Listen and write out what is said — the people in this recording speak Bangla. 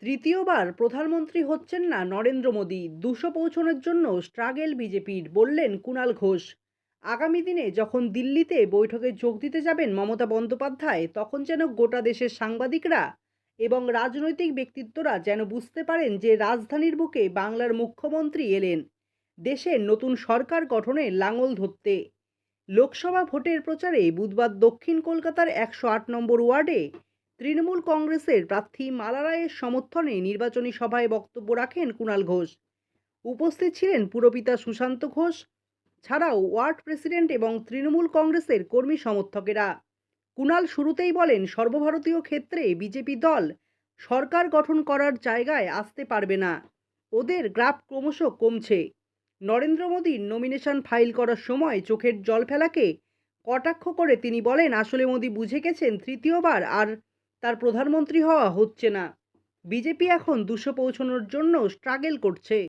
তৃতীয়বার প্রধানমন্ত্রী হচ্ছেন না নরেন্দ্র মোদী, 200 পৌঁছানোর জন্য স্ট্রাগল বিজেপির, বললেন কুণাল ঘোষ। আগামী দিনে যখন দিল্লিতে বৈঠকে যোগ দিতে যাবেন মমতা বন্দ্যোপাধ্যায়, তখন যেন গোটা দেশের সাংবাদিকরা এবং রাজনৈতিক ব্যক্তিত্বরা যেন বুঝতে পারেন যে রাজধানীর বুকে বাংলার মুখ্যমন্ত্রী এলেন দেশের নতুন সরকার গঠনের লাঙল ধরতে। লোকসভা ভোটের প্রচারে বুধবার দক্ষিণ কলকাতার 108 নম্বর ওয়ার্ডে তৃণমূল কংগ্রেসের প্রার্থী মালা রায়ের সমর্থনে নির্বাচনী সভায় বক্তব্য রাখেন কুণাল ঘোষ। উপস্থিত ছিলেন পুরপিতা সুশান্ত ঘোষ ছাড়াও ওয়ার্ড প্রেসিডেন্ট এবং তৃণমূল কংগ্রেসের কর্মী সমর্থকেরা। কুণাল শুরুতেই বলেন, সর্বভারতীয় ক্ষেত্রে বিজেপি দল সরকার গঠন করার জায়গায় আসতে পারবে না, ওদের গ্রাফ ক্রমশ কমছে। নরেন্দ্র মোদীর নমিনেশন ফাইল করার সময় চোখের জল ফেলাকে কটাক্ষ করে তিনি বলেন, আসলে মোদী বুঝে গেছেন তৃতীয়বার আর তার প্রধানমন্ত্রী হওয়া হচ্ছে না। বিজেপি এখন 200 পৌঁছানোর জন্য স্ট্রাগল করছে।